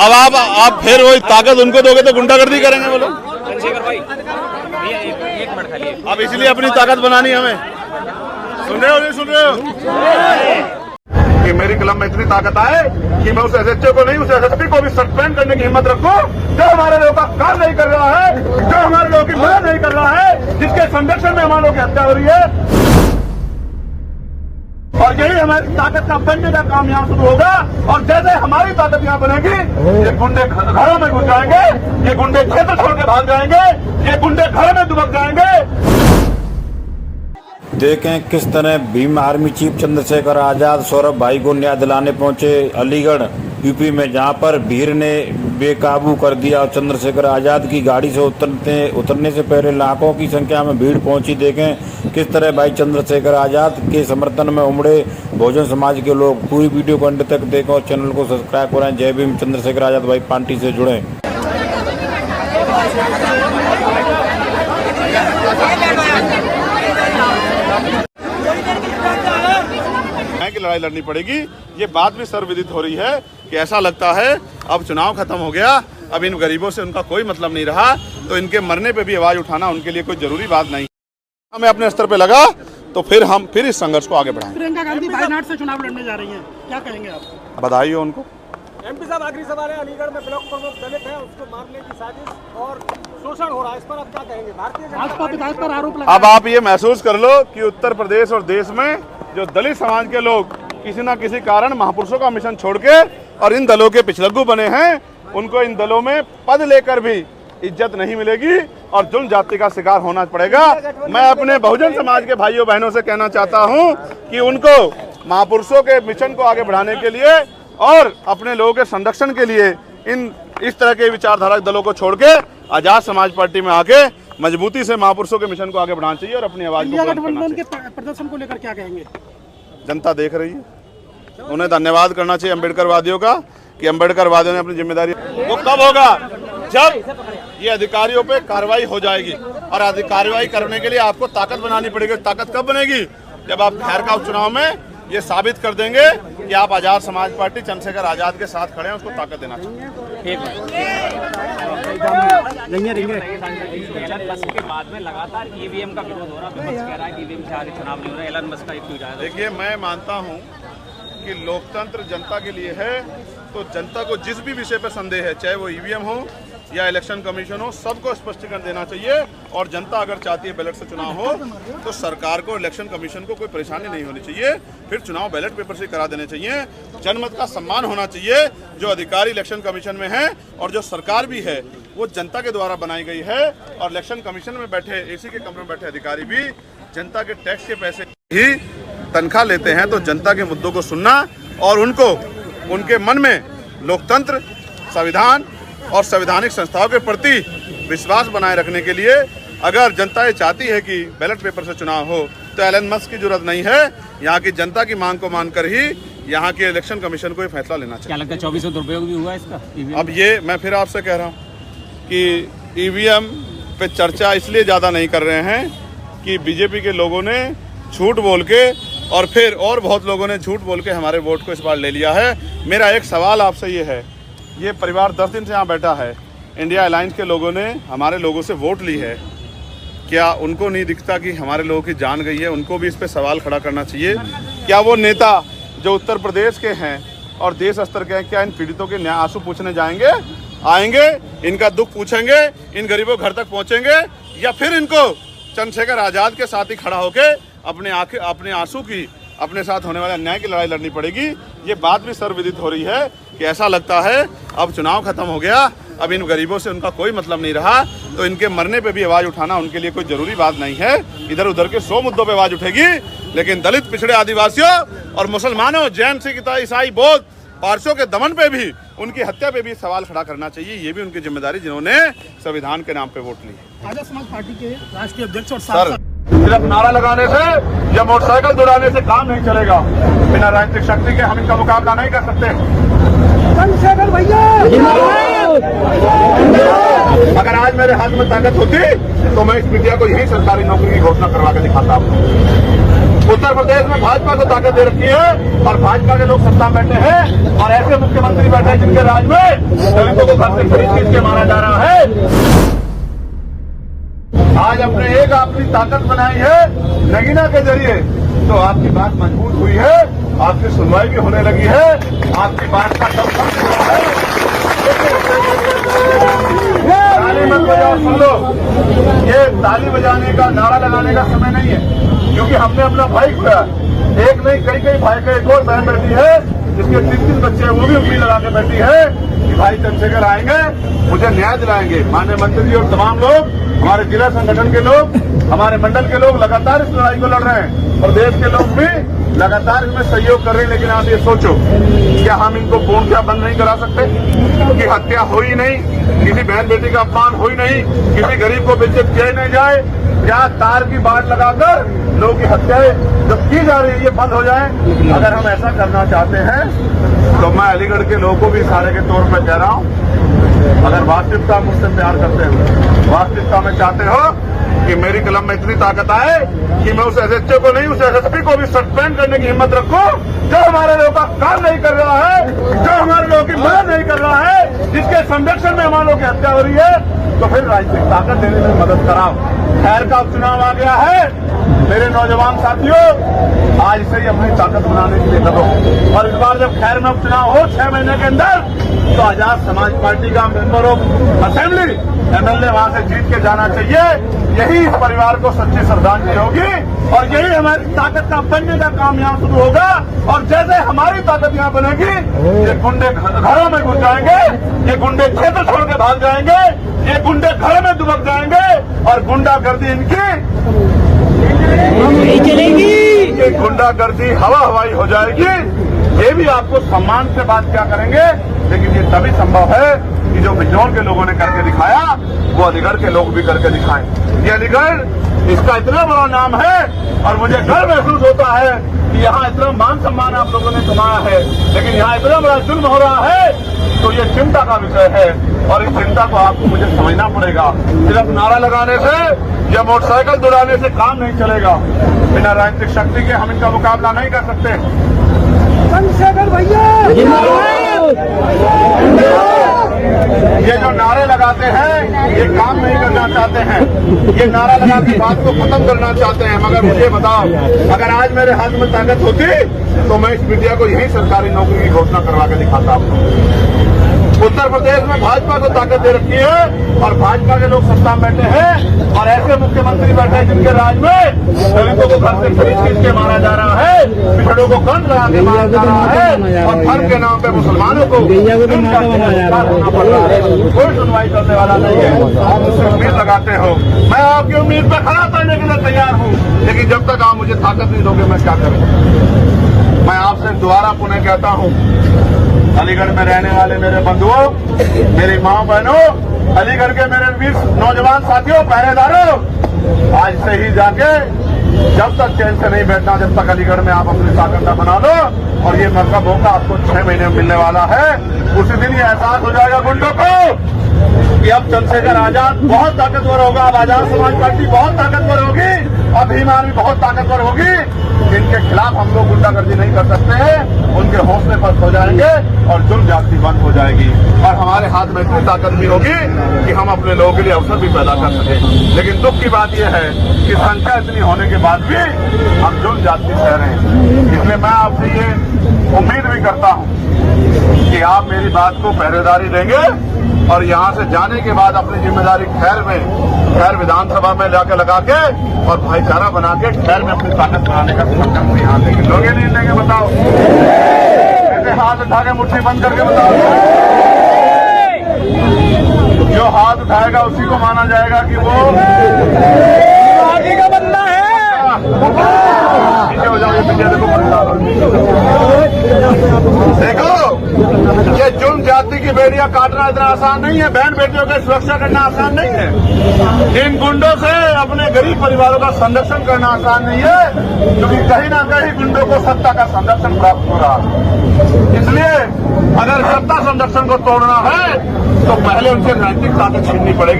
अब आप फिर वही ताकत उनको दोगे तो गुंडागर्दी करेंगे वो लोग। चंद्रशेखर भाई एक मिनट खाली। अब इसलिए अपनी ताकत बनानी हमें। सुन रहे हो नहीं सुन रहे हो कि मेरी कलम में इतनी ताकत आए कि मैं उस एसएचओ को नहीं उस एसएसपी को भी सस्पेंड करने की हिम्मत रखूं जो हमारे लोगों का काम नहीं कर रहा है, जो हमारे लोगों की मदद नहीं कर रहा है, जिसके संरक्षण में हमारे लोगों की हत्या हो रही है। और यही हमारी ताकत का बनने का काम यहाँ शुरू होगा। और जैसे हमारी ताकत यहाँ बनेगी, ये गुंडे घरों में घुस जाएंगे, ये गुंडे क्षेत्र छोड़ के भाग जाएंगे, ये गुंडे घरों में दुबक जाएंगे। देखें किस तरह भीम आर्मी चीफ चंद्रशेखर आजाद सौरभ भाई को न्याय दिलाने पहुंचे अलीगढ़ यूपी में, जहां पर भीड़ ने बेकाबू कर दिया और चंद्रशेखर आजाद की गाड़ी से उतरने से पहले लाखों की संख्या में भीड़ पहुंची। देखें किस तरह भाई चंद्रशेखर आजाद के समर्थन में उमड़े बहुजन समाज के लोग। पूरी वीडियो को अंत तक देखें और चैनल को सब्सक्राइब करें। जय भीम, चंद्रशेखर आजाद भाई पार्टी से जुड़े। की लड़ाई लड़नी पड़ेगी। ये बात भी सर्वविदित हो रही है कि ऐसा लगता है अब चुनाव खत्म हो गया, अब इन गरीबों से उनका कोई मतलब नहीं रहा, तो इनके मरने पे भी आवाज उठाना उनके लिए कोई जरूरी बात नहीं। हमें अपने स्तर पे लगा तो फिर इस संघर्ष को आगे बढ़ाएंगे। प्रियंका गांधी वायनाड से चुनाव लड़ने जा रही हैं, क्या कहेंगे आप? बधाई हो उनको। एमपी साहब आखिरी सवाल है, अलीगढ़ में ब्लॉक प्रमुख दलित है, उसको मारने की साजिश और शोषण हो रहा है, इस पर आप क्या कहेंगे? भारतीय भाजपा विधायक पर आरोप लगा। अब आप ये महसूस कर लो कि उत्तर प्रदेश और देश में जो दलित समाज के लोग किसी न किसी कारण महापुरुषों का मिशन छोड़ के और इन दलों के पिछलग्गू बने हैं, उनको इन दलों में पद लेकर भी इज्जत नहीं मिलेगी और जुल्म जाति का शिकार होना पड़ेगा। मैं अपने बहुजन समाज के भाइयों बहनों से कहना चाहता हूं कि उनको महापुरुषों के मिशन को आगे बढ़ाने के लिए और अपने लोगों के संरक्षण के लिए इस तरह के विचारधारक दलों को छोड़ के आजाद समाज पार्टी में आके मजबूती से महापुरुषों के मिशन को आगे बढ़ाना चाहिए और अपनी आवाज को गठबंधन के प्रदर्शन को लेकर क्या कहेंगे? जनता देख रही है, उन्हें धन्यवाद करना चाहिए अम्बेडकर वादियों का कि अम्बेडकर वादियों ने अपनी जिम्मेदारी। वो कब होगा? जब ये अधिकारियों पे कार्रवाई हो जाएगी और कार्रवाई करने के लिए आपको ताकत बनानी पड़ेगी। ताकत कब बनेगी? जब आप बिहार का उपचुनाव में ये साबित कर देंगे कि आप आजाद समाज पार्टी चंद्रशेखर आजाद के साथ खड़े हैं, उसको ताकत देना चाहिए। मस्क के बाद में लगातार ईवीएम का विरोध हो रहा है, कह रहा है ईवीएम से आगे चुनाव नहीं हो रहा, एलन मस्क का एक ट्वीट आया। देखिए, मैं मानता हूं कि लोकतंत्र जनता के लिए है, तो जनता को जिस भी विषय पर संदेह है, चाहे वो ईवीएम हो या इलेक्शन कमीशन हो, सबको स्पष्टीकरण देना चाहिए। और जनता अगर चाहती है बैलेट से चुनाव हो तो सरकार को, इलेक्शन कमीशन को कोई परेशानी नहीं होनी चाहिए, फिर चुनाव बैलेट पेपर से करा देने चाहिए। जनमत का सम्मान होना चाहिए। जो अधिकारी इलेक्शन कमीशन में है और जो सरकार भी है वो जनता के द्वारा बनाई गई है, और इलेक्शन कमीशन में बैठे एसी के कमरे में बैठे अधिकारी भी जनता के टैक्स के पैसे ही तनख्वाह लेते हैं। तो जनता के मुद्दों को सुनना और उनको उनके मन में लोकतंत्र, संविधान और संवैधानिक संस्थाओं के प्रति विश्वास बनाए रखने के लिए अगर जनता ये चाहती है कि बैलेट पेपर से चुनाव हो तो एलन मस्क की जरूरत नहीं है। यहाँ की जनता की मांग को मानकर ही यहाँ के इलेक्शन कमीशन को ये फैसला लेना चाहिए। क्या लगता है 2400 दुरुपयोग भी हुआ इसका? अब ये मैं फिर आपसे कह रहा हूँ कि ईवीएम पे चर्चा इसलिए ज़्यादा नहीं कर रहे हैं कि बीजेपी के लोगों ने झूठ बोल के और फिर और बहुत लोगों ने झूठ बोल के हमारे वोट को इस बार ले लिया है। मेरा एक सवाल आपसे ये है, ये परिवार 10 दिन से यहाँ बैठा है, इंडिया अलायंस के लोगों ने हमारे लोगों से वोट ली है, क्या उनको नहीं दिखता कि हमारे लोगों की जान गई है? उनको भी इस पे सवाल खड़ा करना चाहिए। क्या वो नेता जो उत्तर प्रदेश के हैं और देश स्तर के हैं, क्या इन पीड़ितों के न्याय आंसू पूछने जाएंगे? आएंगे, इनका दुख पूछेंगे, इन गरीबों घर तक पहुँचेंगे, या फिर इनको चंद्रशेखर आजाद के साथ ही खड़ा होकर अपने आंसू की, अपने साथ होने वाले अन्याय की लड़ाई लड़नी पड़ेगी? ये बात भी सर्वविदित हो रही है कि ऐसा लगता है अब चुनाव खत्म हो गया, अब इन गरीबों से उनका कोई मतलब नहीं रहा, तो इनके मरने पे भी आवाज उठाना उनके लिए कोई जरूरी बात नहीं है। इधर उधर के 100 मुद्दों पे आवाज उठेगी, लेकिन दलित, पिछड़े आदिवासियों और मुसलमानों, जैन, सिख, ईसाई, बौद्ध, पारसियों के दमन पे भी, उनकी हत्या पे भी सवाल खड़ा करना चाहिए। ये भी उनकी जिम्मेदारी जिन्होंने संविधान के नाम पे वोट ली। आजाद समाज पार्टी के राष्ट्रीय अध्यक्ष और सर, सिर्फ नारा लगाने से या मोटरसाइकिल दौड़ाने से काम नहीं चलेगा। बिना राजनीतिक शक्ति के हम इनका मुकाबला नहीं कर सकते। चंद्रशेखर भैया, अगर आज मेरे हाथ में ताकत होती तो मैं इस मीडिया को यही सरकारी नौकरी की घोषणा करवा के दिखाता हूँ। उत्तर प्रदेश में भाजपा को ताकत दे रखी है और भाजपा के लोग सत्ता में बैठे हैं और ऐसे मुख्यमंत्री बैठे हैं जिनके राज में दलितों को घर से खींच के मारा जा रहा है। आज अपने एक अपनी ताकत बनाई है नगीना के जरिए, तो आपकी बात मजबूत हुई है, आपकी सुनवाई भी होने लगी है, आपकी बात का दम है। ताली मत बजाओ, सुन लो, ये ताली बजाने का नारा लगाने का समय नहीं है, क्योंकि हमने अपना भाई खोया। एक नहीं कई भाई का एक और बहन बैठी है जिसके 3 बच्चे हैं, वो भी उम्मीद लगा के बैठी है कि भाई चंद्रशेखर आएंगे, मुझे न्याय दिलाएंगे। माननीय मंत्री जी और तमाम लोग, हमारे जिला संगठन के लोग, हमारे मंडल के लोग लगातार इस लड़ाई को लड़ रहे हैं और देश के लोग भी लगातार इसमें सहयोग कर रहे हैं। लेकिन आप ये सोचो, क्या हम इनको पूर्णतः बंद नहीं करा सकते? क्योंकि हत्या हो ही नहीं, किसी बहन बेटी का अपमान हो ही नहीं, किसी गरीब को बेइज्जत किया ही नहीं जाए, क्या तार की बाट लगाकर लोगों की हत्याएं जो की जा रही है ये बंद हो जाए? अगर हम ऐसा करना चाहते हैं तो मैं अलीगढ़ के लोगों को भी इशारे के तौर पर कह रहा हूं, अगर वास्तविकता मुझसे प्यार करते हो, वास्तविकता में चाहते हो कि मेरी कलम में इतनी ताकत आए कि मैं उस एसएचओ को नहीं, उस एसएसपी को भी सस्पेंड करने की हिम्मत रखूं जो हमारे लोगों का काम नहीं कर रहा है, जो हमारे लोगों की मदद नहीं कर रहा है, जिसके संरक्षण में हमारे लोगों की हत्या हो रही है, तो फिर राजनीतिक ताकत देने में मदद कराओ। खैर का उपचुनाव आ गया है, मेरे नौजवान साथियों, आज से ही अपनी ताकत बनाने के लिए लगो। और इस बार जब खैर में उपचुनाव हो 6 महीने के अंदर, तो आजाद समाज पार्टी का मेंबर ऑफ असेंबली एमएलए वहां से जीत के जाना चाहिए। यही इस परिवार को सच्ची श्रद्धांजलि होगी और यही हमारी ताकत का बनने का काम यहाँ शुरू होगा। और जैसे हमारी ताकत यहाँ बनेगी, ये गुंडे घरों में घुस जाएंगे, ये गुंडे क्षेत्र छोड़ के भाग जाएंगे, ये गुंडे घर में दुबक जाएंगे और गुंडागर्दी इनकी चलेगी, ये गुंडागर्दी हवाई हो जाएगी। ये भी आपको सम्मान से बात क्या करेंगे, लेकिन ये तभी संभव है कि जो बिजनौर के लोगों ने करके दिखाया वो अलीगढ़ के लोग भी करके दिखाएं। ये अलीगढ़, इसका इतना बड़ा नाम है और मुझे गर्व महसूस होता है कि यहाँ इतना मान सम्मान आप लोगों ने कमाया है, लेकिन यहाँ इतना बड़ा जुल्म हो रहा है, तो ये चिंता का विषय है और इस चिंता को आपको मुझे समझना पड़ेगा। सिर्फ नारा लगाने से या मोटरसाइकिल दौड़ाने से काम नहीं चलेगा। बिना राजनीतिक शक्ति के हम इनका मुकाबला नहीं कर सकते। चंद्रशेखर भैया, ये जो नारे लगाते हैं ये काम नहीं करना चाहते हैं, ये नारा लगा के बात को खत्म करना चाहते हैं। मगर मुझे बताओ, अगर आज मेरे हाथ में ताकत होती तो मैं इस मीडिया को यही सरकारी नौकरी की घोषणा करवा के दिखाता आपको। उत्तर प्रदेश में भाजपा को ताकत दे रखी है और भाजपा के लोग सत्ता में बैठे हैं और ऐसे मुख्यमंत्री बैठे हैं जिनके राज में दलितों को घर से खींच के मारा जा रहा है, पिछड़ों को कंध लगा के मारा जा रहा है और धर्म के नाम पे मुसलमानों को होना पड़ रहा है। कोई सुनवाई करने वाला नहीं है। आप मुझसे उम्मीद लगाते हो, मैं आपकी उम्मीद पर खड़ा करने के लिए तैयार हूँ, लेकिन जब तक आप मुझे ताकत नहीं दोगे मैं क्या करूँ? मैं आपसे दोबारा पुनः कहता हूँ, अलीगढ़ में रहने वाले मेरे बंधुओं, मेरी माँ बहनों, अलीगढ़ के मेरे वीर नौजवान साथियों, पहरेदारों, आज से ही जाके जब तक चैन से नहीं बैठना, जब तक अलीगढ़ में आप अपनी ताकत न बना लो। और ये मौका आपको 6 महीने में मिलने वाला है। उसी दिन ये एहसास हो जाएगा गुंडों को कि अब चंद्रशेखर आजाद बहुत ताकतवर होगा, अब आजाद समाज पार्टी बहुत ताकतवर होगी, अब भीम आर्मी बहुत ताकतवर होगी। जिनके खिलाफ हम लोग गुंडागर्दी नहीं कर सकते हैं, उनके हौसले पस्त हो जाएंगे और जुल्म ज्यादती बंद हो जाएगी और हमारे हाथ में इतनी ताकत भी होगी कि हम अपने लोगों के लिए अवसर भी पैदा कर सकें। लेकिन दुख की बात यह है कि संख्या इतनी होने के बाद भी हम जुल्म ज्यादती सह रहे हैं। इसलिए मैं आपसे ये उम्मीद भी करता हूँ कि आप मेरी बात को पहरेदारी देंगे और यहाँ से जाने के बाद अपनी जिम्मेदारी खैर विधानसभा में जाकर लगा के और भाईचारा बना के खैर में अपनी ताकत बनाने का संकल्प यहाँ लेंगे। लोग नहीं लेंगे, बताओ? ऐसे हाथ उठा के मुट्ठी बंद करके बताओ। जो हाथ उठाएगा उसी को माना जाएगा कि वो आगे का बंदा है। पीछे हो जाओ, ये पीछे देखो, ये जुल्म जाति की बेड़ियां काटना इतना आसान नहीं है, बहन बेटियों की सुरक्षा करना आसान नहीं है, इन गुंडों से अपने गरीब परिवारों का संरक्षण करना आसान नहीं है, क्योंकि कहीं ना कहीं गुंडों को सत्ता का संरक्षण प्राप्त हो रहा है। इसलिए अगर सत्ता संरक्षण को तोड़ना है तो पहले उनसे नैतिक ताकत छीननी पड़ेगी।